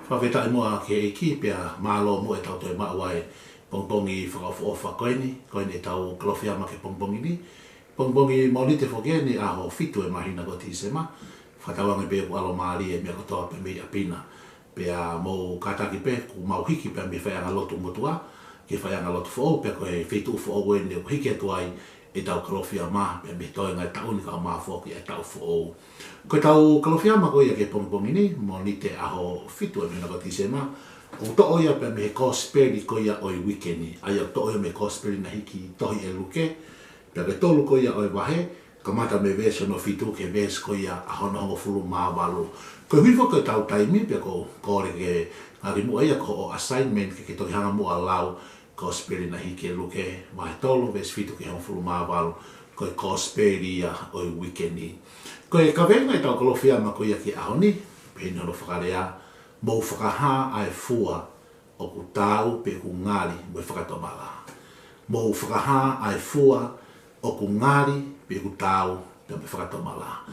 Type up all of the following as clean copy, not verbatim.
whaweta i mua ke iki pia malo mo e tau toi maawai pongpongi whakaofa koeni e tau klofia ma ke pongpongi ni. Pongpongi maunite whokeni a ho fitu e mahina ko tisema. Whatawangi pe ku alo maari e mea kotoa pe mei apina. Pia mo kataki pe ku mau hiki pe me whaianga lotu motua. Ke whaianga lotu whoo pe ko he fitu whoo e ne ku hiki atuai e tau klofia ma pe me toi ngai tauni ka o maa whoki e tau whoo. Ko tau klofia ma ko ia ke pongpongi ni maunite a ho fitu e mea ko tisema. O to oia pe me kosperi ko ia oi wikeni. Ai o to oia me kosperi na hiki tohi e luke. Pe ke tolu ko ia oi wahe. Ka mata me vese no fitu ke vese ko ia a hono hongo fulu maa walu. Ko huifo ko tau taimi pe ko kore ke ngari mua ia ko o assignment ke tohi hanga mua lau kosperi na hiki e luke. Wahe tolu vese fitu ke hongo fulu maa walu. Ko e kosperi ia oi wikeni. Ko e kawenga e tau kolofia ma ko ia ki ahoni. Pe ni hono whakarea. Mo whakaha ai fua o ku tau pe ku ngari mo whakatomala. Mo whakaha ai fua o ku ngari pe ku tau pe me whakatomala.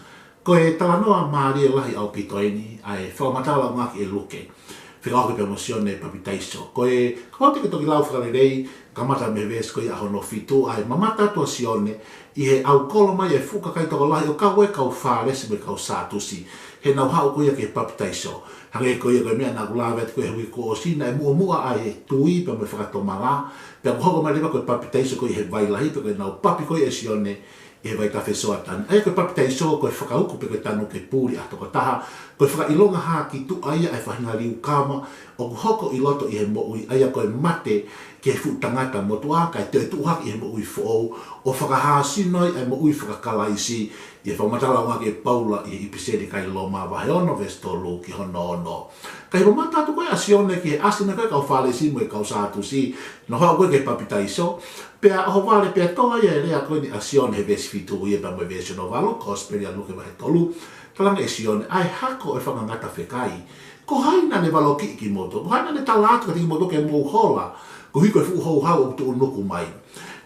Ko e tawanoa maari e lahi au pitoini ai whakamatala ngaki e luke. Whikaoke pe emosione papitaiso. Ko e kaote ke toki lau whakarerei kamata me ves ko i aho no fitu ai mamata tua sione i he au koloma i e fuka kai toko lahi o kau e kau whāresi me kau sātusi. He nau hao ko ia ke papitaiso. Hange ko ia koe mea nā kulawe ko e hui ko o sina e mua ai e tui pe me whakatomala. Pe ako hoko mai rewa ko e papitaiso ko i he vailahi pe ko e nau papi ko i e sione i he vai tawhi soa tani. Ai ko e papitaiso ko e whakauku pe ko e tanu ke pūri a toko taha. Ko e whakailonga haa ki tu aia ai whahinga riu kama. O ku hoko i loto i he moui aia ko e mate ke he futangata motua kai te tuhak i he moui fōu. O whakahasinoi ai moui whakakalaisi i e whamatala ngā ke paula i episede kai loma wahe ono vestolu ki hono ono. Kai mamata atu koe asione ki he asina koe kau whale si mo e kau sātu si. No hao koe ke papitaiso. Pea aho wale pea toa ia e rea koe ni asione he vesi fitu i e pa mo e vesi no valo. Kosperi aluke wahe tolu. Talanga e sione ai hako e whakangata whekai. Ko haina ne valo ki ki moto. Ko haina ne talatu ka tiki moto ke mou hola. Ko hiko e fu hou hau o tu unuku mai.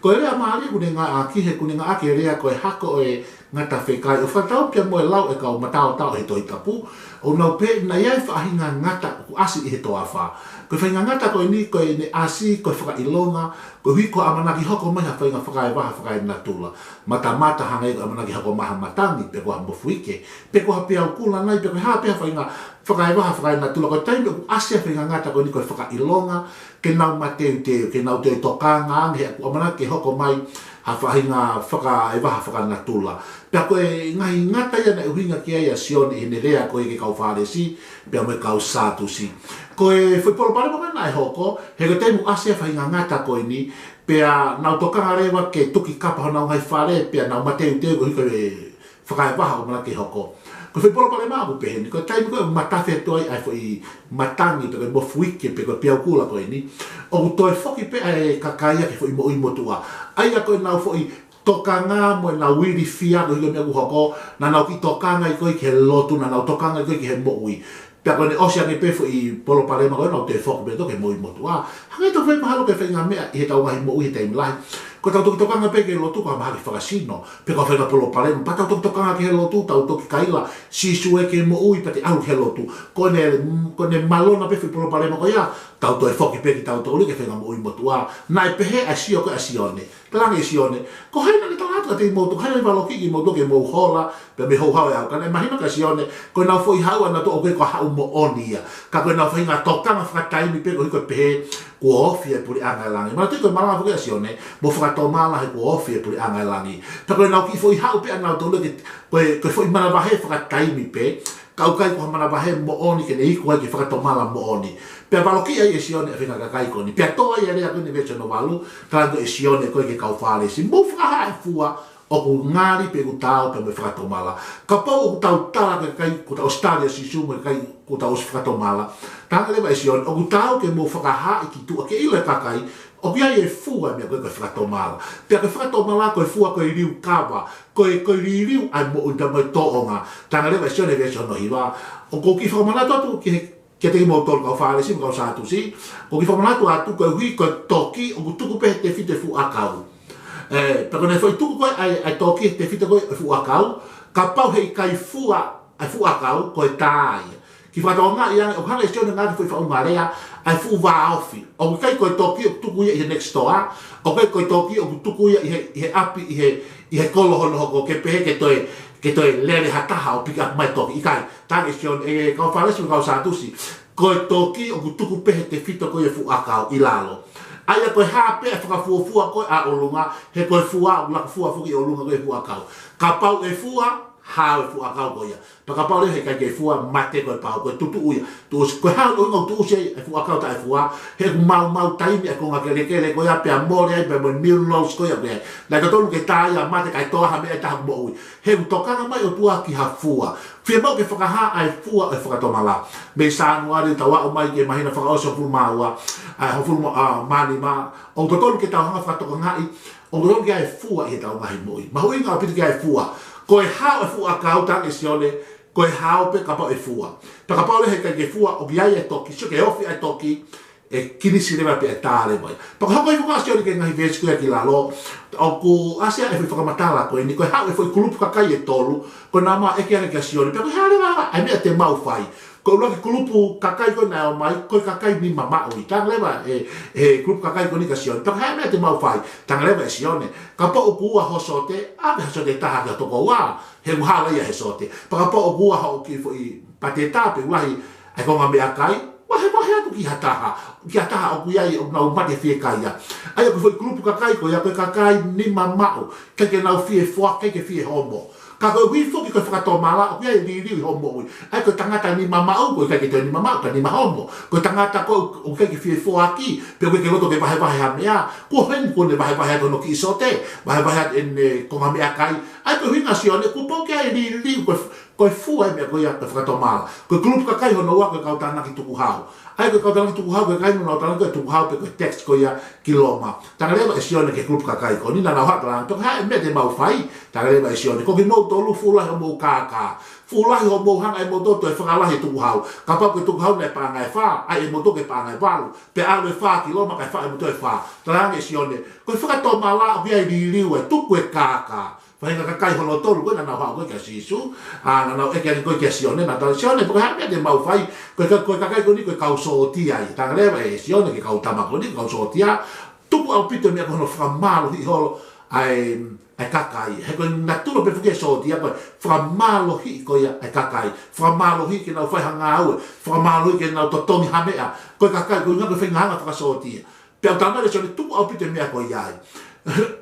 Ko e rea maari kune ngā akihe kune ngā ake rea ko e hako e ngata whekai. O whatau pia mo e lau e kau matao tau he toi tapu. O nau pe na iai whaahinga ngata ku asi i he toa wha. Ko e whainga ngata ko e ni ko e ne asi ko e whakailonga. Ko hiko amanaki hoko mai ha whainga whakai waha whakai natula. Mata hangai ko amanaki hoko maha matangi pe ko ha mofuike. Pe ko ha pia ukula nai pe ko ha pia whainga whakai waha whakai natula. Ko taime ku asi a whainga ngata ko e ni ko e whakailonga. Ke nau mateu teo, ke nau teo tokanga he aku amanaki hoko mai ha whahinga whakai whakanatula. Pea koe ngahi ngata ia na uhinga ki aia sione i ne rea koe ke kau whare si, pea moe kau sātu si. Koe whaipolo pare mga nai hoko, he ko teimu asia whahinga ngata koe ni, pea nau tokanga rewa ke tuki kapa hana ngai whare, pea nau mateu teo ko hiko e whakai waha o manake hoko. Ko whaipolo pare mga upeheni, koe teimu koe matawhi atuai ai fo i matangi, pe koe mofuike, pe koe piaukula koe ni, o toi foki pe ai kakaia ke fo i mo imotua. Aia koe nau fo i tokanga mo na wiri fia ko hilo me hoko na na ki tokanga i koe ke lotu na na tokanga i koe ke he moui pe ko ne osia ne pe fo i polo pare ma ko na te fok be to ke moi motua hangai to fe mahalo ke fenga me i he tau mai moui te imlai ko tau tokanga pe ke lotu ko ma ke fakasino pe ko fe na polo pare pa tau tokanga ke lotu tau to kaila si sue ke moui pa te au ke lotu ko ne malona pe fo polo pare ma ko ya tau to e fok pe ki tau to ke fenga moui motua na pe he asio ko asione Talanga e sione, ko haina ni talatu ka te imotu, haina ni waloki ki imotu ke mou hola, pe me hou hau e au, kana e mahina ka sione, ko nau foi haua na to o koe ko hau mo onia, ka koe nau fai ngā tokanga whakataimi pe ko hiko pehe, kua ofi e puri angai langi. Mana tui koe maranga whakea sione, mo whakatomala he kua ofi e puri angai langi. Ta koe nau ki foi hau pe anau tolu ke, koe foi mana wahe whakataimi pe, kau kai ko mana wahe mo oni ke ne iku ai ke whakatomala mo oni. Pea waloki ai e sione e whenga kakai koni. Pea toa i area koni vecha no walu, tarango e sione koe ke kau whare si. Mo whakaha e fua o ku ngari pe ku tau pe me whakatomala. Ka pau o ku tau tala ke kai ku tau stadia si sumo ke kai ku tau si whakatomala. Tanga lewa e sione, o ku tau ke mo whakaha i ki tua ke ilo e kakai, o ki ai e fua mea koe koe whakatomala. Pea koe whakatomala koe fua koe riu kawa, koe riu ai mo unda mai toonga. Tanga lewa e sione vecha no hiwa. O ko ki whakamana totu ki Kia te mo tolu kau whare si, kau sātu si. Ko ki whamanatu atu koe hui koe toki, o ku tuku pe te white fu akau. Pako ne whai tuku koe ai toki te white koe fu akau, ka pau hei kai fua ai fu akau koe tāia. ki whatonga i o hanga sione ngāti fui whaungarea, ai fu wā ofi. O kai koe toki o tuku ia i he next door, o kai koe toki o tuku ia i he api i he kolo hono hoko ke pehe ke toi lere hataha o pika mai toki i kai. Tāne sione e kau whalesi kau sātusi. Koe toki o tuku pehe te fito koe fu akau i lalo. Aia koe hape e whakafuafua koe a olunga, he koe fua o laka fuafuki o olunga koe fu akau. Ka pau e fua, hao e fu akau koe ia. Paka pau le he kai ke fua mate koe pau koe tutu uia. Koe hao o ingo tu usei e fu akau ta e fua, he ku mau taimi e konga kere kere koe a pe a more ai pe mo millos koe a koe. Lai ka tolu ke tā ia mate kai toa hame e taha mo ui. He ku tokanga mai o tua ki ha fua. Fia mau ke whakaha ai fua e whakatomala. Me sānuari tawa o mai ke mahina whakaosa fulmaua. Ai ho fulma mani ma. O totolu ke tau hanga whakatoka ngai. O totolu ke ai fua i he tau ngahi moi. Mahu inga o piti ke ai fua. Koe hao e fua kau tangi sione. Koe hao pe kapau e fua. Pe kapau le he kai ke fua o biai e toki. Sio ke ofi e toki. E kinisi lewa pe e tāle mai. Paka hako i fuka sione ke ngahi vesi koe ki lalo. O ku asia e fui whakamatala koe. Ni koe hao e fui kulupu kakai e tolu. Koe nama e kia ke sione. Pe koe hao lewa ai mea te mau fai. Ko laki kulupu kakai ko na mai ko kakai ni mama oi tang leva kulupu kakai ko ni ka sione ta ha me te mau fai tang leva sione ka po ku a hosote a be hosote ta ha to ko wa he hala ya hosote pa po ku a ho ki fo i pateta pe wa ai ko me akai wa he tu ki hata o ku ya na o mate fie kai ya ai ko fo kulupu kakai ko ya ko kakai ni mama o ke na fie fo ke fie homo ka ko wi fo ki ko whakatomala o kia i riri i homo ui. Ai ko tangata ni mama au ko kai ki toi ni mama au ka ni mahomo. Ko tangata ko o kai ki fie fo aki. Pe ko ke roto ke vahe ha mea. Ko hen ko ne vahe kono ki isote. Vahe en konga mea kai. Ai ko hinga sione ko po kia i riri ko fu ai mea ko ia ko whakatomala. Ko kulupu kakai hono ua ko kau tāna ki tuku hao. Ai ko kau tāna ki tuku hao ko kai no tāna ki tuku hao pe ko text ko ia ki loma. Tanga lewa e sione ke kulupu kakai ko ni na na hata lang. Tok hae mea te mau fai. Tanga lewa e sione. Ko ki mau tolu fulahi o mau kaka. Fulahi o mau hanga e mau toto e whakalahi tuku hao. Ka pau ke tuku hao na e pāngai wha. Ai e mau toke pāngai walu. Pe alu e wha ki loma kai wha e mau to e wha. Tanga e sione. Ko i whakatomala o kia i ririu e tuku e kaka. Whainga kakai hono tolu koe na nau hao koe kia sisu. Na nau eke ani koe kia sione. Na tau sione poka hea te mau whai. Koe kakai koe ni koe kau sootia i. Tanga lewa e sione ke kau tamako ni kau sootia. Tuku au pito mea koe hono whakamalo hi holo. Ai kakai. He koe na tulo pe whukia sootia koe. Whakamalo hi koe ai kakai. Whakamalo hi ke nau whaihanga aue. Whakamalo hi ke nau totongi hamea. Koe kakai koe nga koe whaingahanga whakasootia. Pea tanga le sione tuku au pito mea koe iai.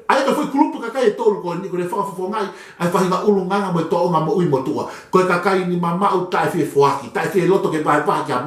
Ai ka foi kulupu kakai e tolu ko ni ko le whakafofo ngai ai whahinga ulunganga mo e toonga mo ui mo tua koe kakai ni mama u tae fie fuaki tae fie loto ke vai vai ha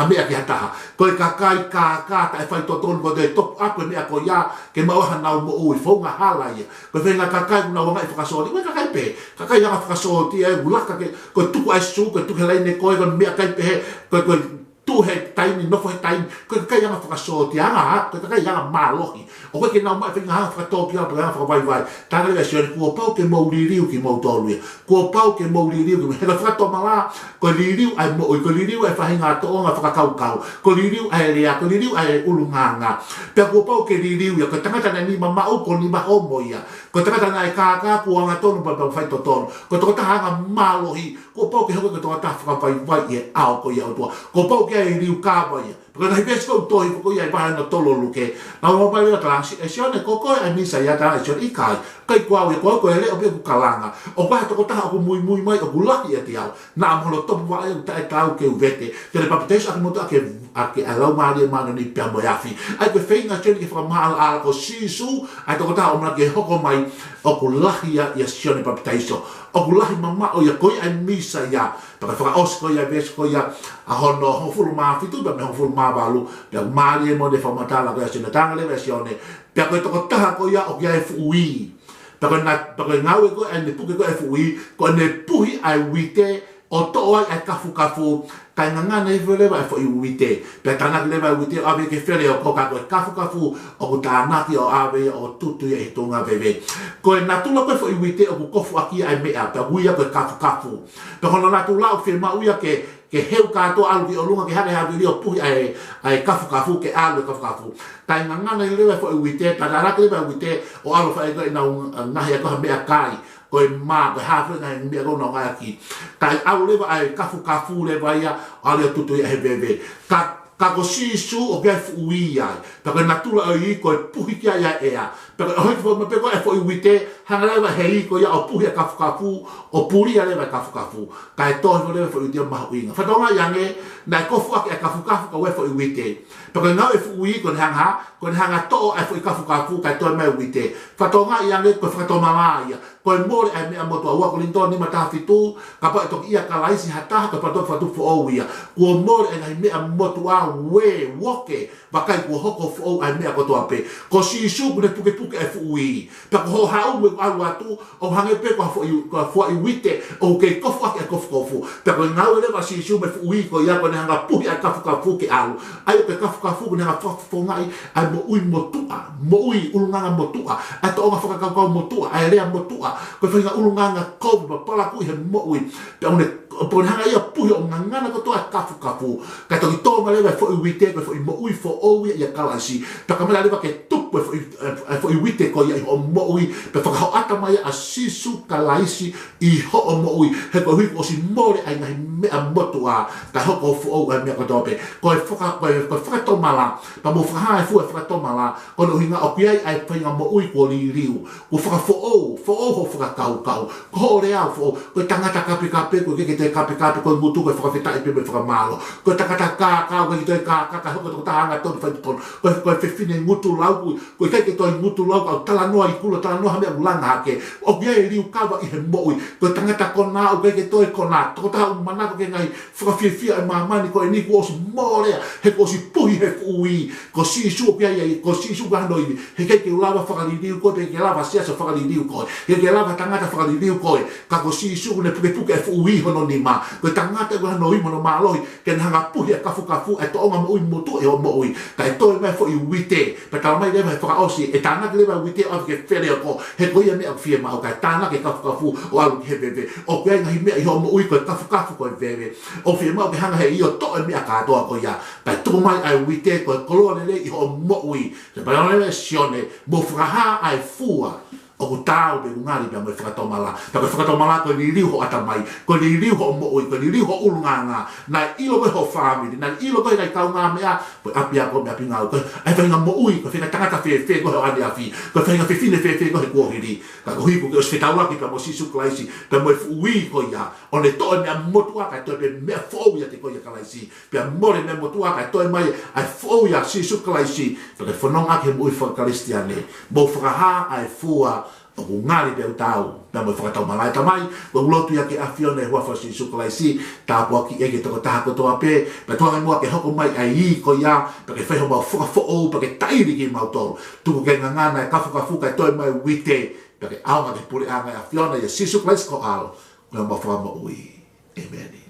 mea ki hataha koe kakai kaka tae whai totonu ko te top up mea ko ia ke mauha nau mo ui whaunga hala ia koe whahinga kakai kuna wangai whakasori koe kakai pe kakai yanga whakasori e gulaka ke koe tuku ai su koe tuku leine koe koe mea kai pe koe tu he taimi no foi taimi ko kai nga whakasoti anga ko kai nga malohi o ko ke na mai finga ha whakatoki a pra vai vai ta le versione ko pau ke mo liriu ki mo tolu ko pau ke mo liriu ki he whakatomala ko liriu ai mo ko liriu ai whahinga to nga whakakau ko liriu ai rea ko liriu ai ulunganga pe ko pau ke liriu ya ko tangata na ni mama o ko ni ma homo ia ko tangata na ka ko anga tonu pa fai to tonu ko to ta nga malohi ko pau ke ho ko to ta vai vai e ao ko ia ko pau ke ai riu kawa ia. Porque nai pesi kou tohi ko ia i paha no tolo luke. Na o mai ata lang e sione ko ko ai misa ia ta sione i kai. Kai kwao e ko e le o be ku kalanga. O pa to ko ta ko mui mai o gulaki e tiao. Na mo to wa e ta tau ke uvete. Te le papetes ak mo to ake alau mari mana ni pia mo yafi. Ai ko feinga sione ke fra mal ala ko sisu. Ai to ko ta o mna ke hoko mai o gulaki ia sione papetaiso. O gulahi mama o ia koi ai misa ia. Paka whaka osko ia vesko ia a hono hofuru maa fitu pa me hofuru maa walu pia maari e mo de whamatala koe asina tanga le versione pia koe toko taha ko ia o kia e fuui pia koe ngau e koe ai ne puke koe e fuui koe ne puhi ai wite o to ai kafu kai ngana e vele vai foi wite pe tana le vai wite ave ke fere o ko ka kafu o ko tana ki o ave o tutu e tonga bebe ko na tu lo ko foi wite o ko fu aki ai me a pe uia ko kafu pe hono na tu la o firma uia ke heu ka to alu o lunga ke hare ha o pu ai kafu ke alu kafu kai ngana le vai foi wite tana le vai wite o alu fa na na ya ko me a kai ko e ma ko ha fa ngai mea rona ngai ki kai au lewa ai kafu lewa ia ale tutu ia heveve ka ko sisu o ke fui ai pa ko natula ai ko puhi kia ia ea pa ko hoi fo me pe ko e fo i wite hanga lewa hei ko ia o puhi kafu o puri ia lewa kafu kai to fo lewa fo i dia ma uinga fa tonga yange na ko fu ka kafu ka we fo i wite pa ko ngau e fui ko hanga to e fo i kafu kai to me wite fa tonga yange ko fa to mama ia ko mole ai me moto wa ko linto ni mata fitu ka pa to ia ka laisi hata ka pa to fa tu fo ia ko mole ai me moto wa we woke bakai ko hoko fo ai me ko to ape ko si su ne puke e fui pa ko ha u alu atu o hange pe ko fo i wite o ke ko fo ke ko fo pa ko ngau le ba si su me fui ko ia ko ne hanga pu ia ka fu ke alu ai pe ka fu ne ha fo ngai ai mo ui motua mo ui ulunga motua ai to nga fo ka motua ai le motua ko fa nga ulunga ko ba pala ku he mo ui pe one po hanga ia pu o ngana ko to ka fu ka to to ma le fo i wite ko fo i mo ui fo o ia ka si pa ka le ba ke tu fo i wite ko ia o mo ui pe fa ka ata mai a sisu ka laisi i ho o mo ui he ko hui o si more ai ngai me a motua ka ho ko fo o me ko to pe ko fa to mala pa mo fa ha fu fa to mala ko no hinga o kiai ai fa nga mo ui ko li riu ko fa fo o ho fa kau ko le a fo ko tangata kapi ko ke te kapi ko mutu ko fa fita i pe fa malo ko takata ka ko te ka ho ko ta hanga to fa to ko fe fine mutu lau ko ke to mutu lau ka tala no i kulo tala no ha me ulanga ke o kiai riu ka ba i he mo ui ko tangata ko na o ke to ko na to ta mana ko ke ngai fa fi ai mama ni ko ni ko si more he ko si puhi he fui ko si su pia ia ko si su gando i he ke lava fa li diu ko ke lava sia so fa li diu ko he ke lava tangata fa li diu ko ka ko si su ne puke fui hono ni ma ko tangata ko no i mono maloi ke hanga puhi ka fu e to nga mo i motu e o mo i ka to me fo i wite pa ta mai le fa o si e tanga le ba wite o ke fere ko he ko ia me a fie ma o ka tanga ke ka fu o alu he bebe o ke ngai me i ho mo i ko ka fu ko bebe o fie ma ke hanga he i o to me a ka to ko ia ka to mai ai wite ko kolone le i ho mo ui se pa le sione mo fraha ai fua o ko tau be ngari be mo frato mala ta ko frato mala ko ni liu ho atamai ko ni liu ho mo ui ko ni liu ho ulunganga na ilo ko ho family na ilo ko kai kau nga mea po apia ko me apinga ko ai fa nga mo ui ko fe tanga ta fe ko ho andi afi ko fe nga fe fine fe ko ko ri ka ko hi ko se taula ki pa mo si su klaisi pe mo ui ko ya on le to me mo tua ka to be me fo ya te ko ya klaisi pe mo le me mo tua ka to mai ai fo ya si su klaisi pe fo no nga ke mo fo kristiane mo fraha ai fua o ngari be utau na mo fata malai tamai ko lotu ya ke afione wa fa si suklaisi ta po ki e ke to ta ko to ape pe to mo ke hoko mai ai ko ya pe ke fe ho fo o pe ke tai ri ki mauto tu ke nganga na ka fu ka to mai wite pe ke au ma ke puri anga afione ya si suklaisi ko al ko mo fa mo ui amen.